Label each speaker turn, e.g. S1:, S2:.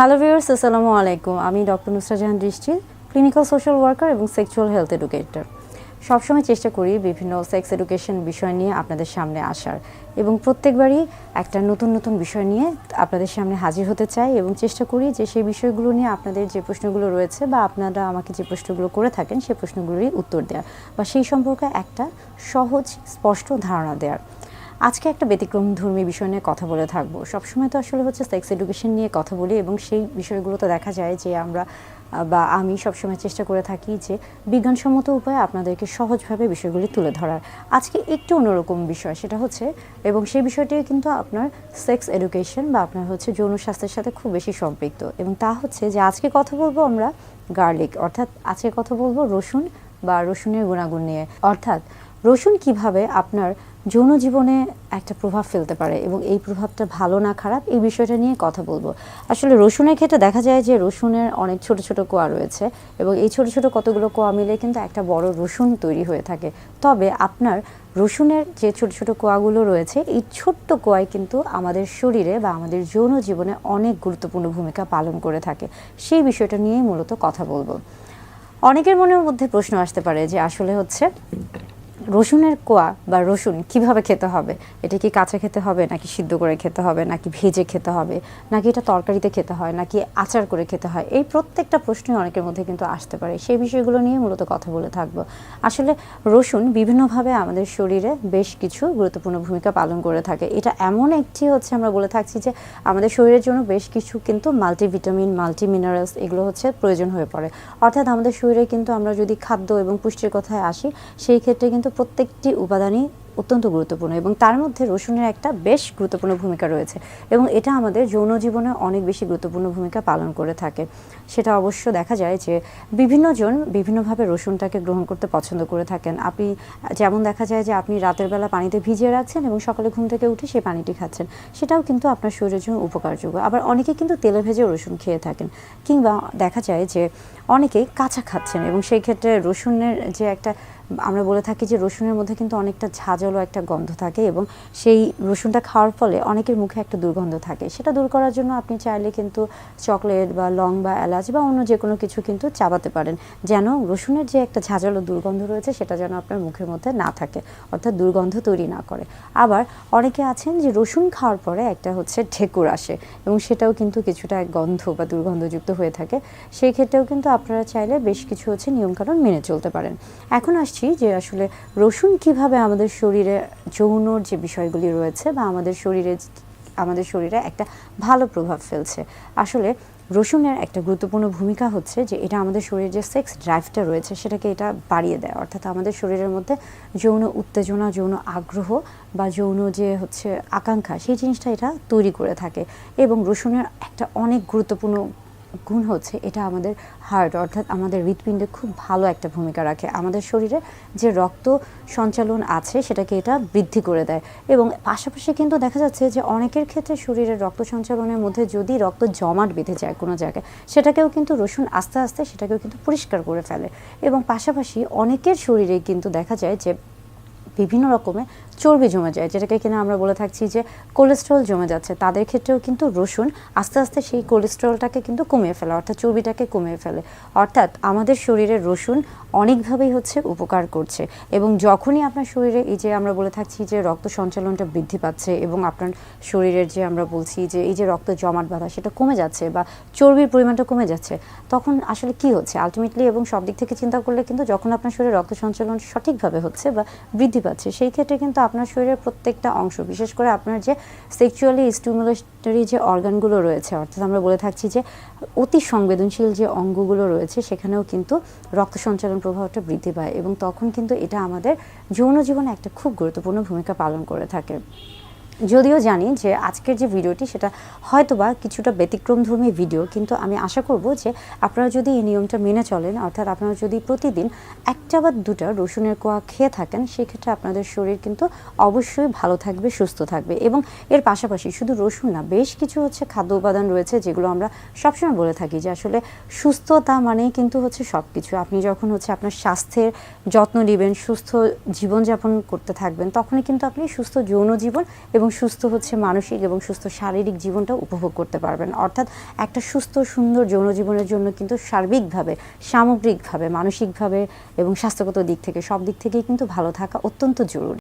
S1: Hello viewers, আসসালামু আলাইকুম। আমি ডক্টর নুসরাত জাহান দৃষ্টি, ক্লিনিক্যাল সোশ্যাল ওয়ার্কার এবং সেক্সুয়াল হেলথ এডুকেটর। সবসময় চেষ্টা করি বিভিন্ন সেক্স এডুকেশন বিষয় নিয়ে আপনাদের সামনে আসার এবং প্রত্যেকবারই একটা নতুন নতুন বিষয় নিয়ে আপনাদের সামনে হাজির হতে চাই এবং চেষ্টা করি যে সেই বিষয়গুলো নিয়ে আপনাদের যে প্রশ্নগুলো রয়েছে বা আপনারা আমাকে যে প্রশ্নগুলো করে থাকেন সেই প্রশ্নগুলোরই উত্তর দেওয়ার বা সেই সম্পর্কে একটা সহজ স্পষ্ট ধারণা দেওয়ার। আজকে একটা ব্যতিক্রমধর্মী বিষয় নিয়ে কথা বলে থাকবো। সবসময় তো আসলে সেক্স এডুকেশন নিয়ে কথা বলি এবং সেই বিষয়গুলোতে দেখা যায় যে আমরা বা আমি সবসময় চেষ্টা করে থাকি যে বিজ্ঞানসম্মত উপায়ে আপনাদেরকে সহজভাবে বিষয়গুলি তুলে ধরার। আজকে একটু অন্যরকম বিষয়, সেটা এবং সেই বিষয়টি কিন্তু আপনার সেক্স এডুকেশন বা আপনার যৌন স্বাস্থ্যের সাথে খুব বেশি সম্পৃক্ত এবং তা যে আজকে কথা বলবো আমরা গার্লিক, অর্থাৎ আজকে কথা বলবো রসুন বা রসুনের গুণাগুণ নিয়ে, অর্থাৎ রসুন কিভাবে আপনার যৌন জীবনে একটা প্রভাব ফেলতে পারে এবং এই প্রভাবটা ভালো না খারাপ এই বিষয়টা নিয়ে কথা বলবো। আসলে রসুনের ক্ষেত্রে দেখা যায় যে রসুনের অনেক ছোট ছোট কোয়া রয়েছে এবং এই ছোট ছোট কতগুলো কোয়া মিলে কিন্তু একটা বড় রসুন তৈরি হয়ে থাকে। তবে আপনার রসুনের যে ছোট ছোট কোয়াগুলো রয়েছে এই ছোট্ট কোয়াই কিন্তু আমাদের শরীরে বা আমাদের যৌন জীবনে অনেক গুরুত্বপূর্ণ ভূমিকা পালন করে থাকে। সেই বিষয়টা নিয়েই মূলত কথা বলবো। অনেকের মনের মধ্যে প্রশ্ন আসতে পারে যে আসলে রসুনের কোয়া বা রসুন কিভাবে খেতে হবে, এটা কি কাঁচা খেতে হবে নাকি সিদ্ধ করে খেতে হবে নাকি ভেজে খেতে হবে নাকি এটা তরকারিতে খেতে হয় নাকি আচার করে খেতে হয়, এই প্রত্যেকটা প্রশ্নই অনেকের মধ্যে কিন্তু আসতে পারে। সেই বিষয়গুলো নিয়ে মূলত কথা বলে থাকবো। আসলে রসুন বিভিন্নভাবে আমাদের শরীরে বেশ কিছু গুরুত্বপূর্ণ ভূমিকা পালন করে থাকে। এটা এমন একটি আমরা বলে থাকছি যে আমাদের শরীরের জন্য বেশ কিছু কিন্তু মাল্টিভিটামিন, মাল্টি মিনারেলস এগুলো প্রয়োজন হয়ে পড়ে। অর্থাৎ আমাদের শরীরে কিন্তু আমরা যদি খাদ্য এবং পুষ্টির কথায় আসি সেই ক্ষেত্রে কিন্তু প্রত্যেকটি উপাদানই অত্যন্ত গুরুত্বপূর্ণ এবং তার মধ্যে রসুনের একটা বেশ গুরুত্বপূর্ণ ভূমিকা রয়েছে এবং এটা আমাদের যৌন জীবনে অনেক বেশি গুরুত্বপূর্ণ ভূমিকা পালন করে থাকে। সেটা অবশ্য দেখা যায় যে বিভিন্নজন বিভিন্নভাবে রসুনটাকে গ্রহণ করতে পছন্দ করে থাকেন। আপনি যেমন দেখা যায় যে আপনি রাতের বেলা পানিতে ভিজিয়ে রাখছেন এবং সকালে ঘুম থেকে উঠে সেই পানিটি খাচ্ছেন, সেটাও কিন্তু আপনার শরীরের জন্য উপকারযোগ্য। আবার অনেকে কিন্তু তেলে ভেজে রসুন খেয়ে থাকেন, কিংবা দেখা যায় যে অনেকেই কাঁচা খাচ্ছেন এবং সেই ক্ষেত্রে রসুনের যে একটা আমরা বলে থাকি যে রসুনের মধ্যে কিন্তু অনেকটা ঝাঁঝালো একটা গন্ধ থাকে এবং সেই রসুনটা খাওয়ার ফলে অনেকের মুখে একটা দুর্গন্ধ থাকে। সেটা দূর করার জন্য আপনি চাইলে কিন্তু চকলেট বা লং বা এলাচ বা অন্য যে কোনো কিছু কিন্তু চাবাতে পারেন, যেন রসুনের যে একটা ঝাঁঝালো দুর্গন্ধ রয়েছে সেটা যেন আপনার মুখের মধ্যে না থাকে, অর্থাৎ দুর্গন্ধ তৈরি না করে। আবার অনেকে আছেন যে রসুন খাওয়ার পরে একটা ঢেকুর আসে এবং সেটাও কিন্তু কিছুটা গন্ধ বা দুর্গন্ধযুক্ত হয়ে থাকে। সেই ক্ষেত্রেও কিন্তু আপনারা চাইলে বেশ কিছু নিয়মকানুন মেনে চলতে পারেন। এখন আসছি যে আসলে রসুন কিভাবে আমাদের শরীরে যৌনর যে বিষয়গুলি রয়েছে বা আমাদের শরীরে একটা ভালো প্রভাব ফেলছে। আসলে রসুনের একটা গুরুত্বপূর্ণ ভূমিকা যে এটা আমাদের শরীরের যে সেক্স ড্রাইভটা রয়েছে সেটাকে এটা বাড়িয়ে দেয়, অর্থাৎ আমাদের শরীরের মধ্যে যৌন উত্তেজনা, যৌন আগ্রহ বা যৌন যে আকাঙ্ক্ষা সেই জিনিসটা এটা তৈরি করে থাকে। এবং রসুনের একটা অনেক গুরুত্বপূর্ণ গুণ এটা আমাদের হার্ট, অর্থাৎ আমাদের হৃৎপিণ্ডে খুব ভালো একটা ভূমিকা রাখে। আমাদের শরীরে যে রক্ত সঞ্চালন আছে সেটাকে এটা বৃদ্ধি করে দেয় এবং পাশাপাশি কিন্তু দেখা যাচ্ছে যে অনেকের ক্ষেত্রে শরীরের রক্ত সঞ্চালনের মধ্যে যদি রক্ত জমাট বেঁধে যায় কোনো জায়গায়, সেটাকেও কিন্তু রসুন আস্তে আস্তে সেটাকেও কিন্তু পরিষ্কার করে ফেলে। এবং পাশাপাশি অনেকের শরীরে কিন্তু দেখা যায় যে বিভিন্ন রকমের চর্বি জমে যায়, যেটাকে কিনা আমরা বলে থাকছি যে কোলেস্ট্রল জমে যাচ্ছে, তাদের ক্ষেত্রেও কিন্তু রসুন আস্তে আস্তে সেই কোলেস্ট্রলটাকে কিন্তু কমিয়ে ফেলে, অর্থাৎ চর্বিটাকে কমিয়ে ফেলে। অর্থাৎ আমাদের শরীরে রসুন অনেকভাবেই উপকার করছে। এবং যখনই আপনার শরীরে এই যে আমরা বলে থাকছি যে রক্ত সঞ্চালনটা বৃদ্ধি পাচ্ছে এবং আপনার শরীরের যে আমরা বলছি যে এই যে রক্ত জমাট বাঁধা সেটা কমে যাচ্ছে বা চর্বির পরিমাণটা কমে যাচ্ছে, তখন আসলে কি আলটিমেটলি এবং সব দিক থেকে চিন্তা করলে কিন্তু যখন আপনার শরীরে রক্ত সঞ্চালন সঠিকভাবে বা বৃদ্ধি পাচ্ছে, সেই ক্ষেত্রে কিন্তু আপনার শরীরের প্রত্যেকটা অংশ, বিশেষ করে আপনার যে সেক্সুয়ালি স্টিমুলেটরি যে অর্গানগুলো রয়েছে, অর্থাৎ আমরা বলে থাকছি যে অতি সংবেদনশীল যে অঙ্গগুলো রয়েছে, সেখানেও কিন্তু রক্ত সঞ্চালন প্রভাবটা বৃদ্ধি পায় এবং তখন কিন্তু এটা আমাদের যৌন জীবনে একটা খুব গুরুত্বপূর্ণ ভূমিকা পালন করে থাকে। যদিও জানি যে আজকের যে ভিডিওটি সেটা হয়তোবা কিছুটা ব্যতিক্রমধর্মী ভিডিও, কিন্তু আমি আশা করব যে আপনারা যদি এই নিয়মটা মেনে চলেন, অর্থাৎ আপনারা যদি প্রতিদিন একটা বা দুটা রসুনের কোয়া খেয়ে থাকেন, সেক্ষেত্রে আপনাদের শরীর কিন্তু অবশ্যই ভালো থাকবে, সুস্থ থাকবে। এবং এর পাশাপাশি শুধু রসুন না, বেশ কিছু খাদ্য উপাদান রয়েছে যেগুলো আমরা সবসময় বলে থাকি যে আসলে সুস্থতা মানেই কিন্তু সব কিছু। আপনি যখন আপনার স্বাস্থ্যের যত্ন নেবেন, সুস্থ জীবনযাপন করতে থাকবেন, তখনই কিন্তু আপনি সুস্থ যৌন জীবন এবং সুস্থ হচ্ছে মানসিক এবং সুস্থ শারীরিক জীবনটা উপভোগ করতে পারবেন। অর্থাৎ একটা সুস্থ সুন্দর যৌন জীবনের জন্য কিন্তু সার্বিকভাবে, সামগ্রিকভাবে, মানসিকভাবে এবং স্বাস্থ্যগত দিক থেকে সব দিক থেকেই কিন্তু ভালো থাকা অত্যন্ত জরুরি।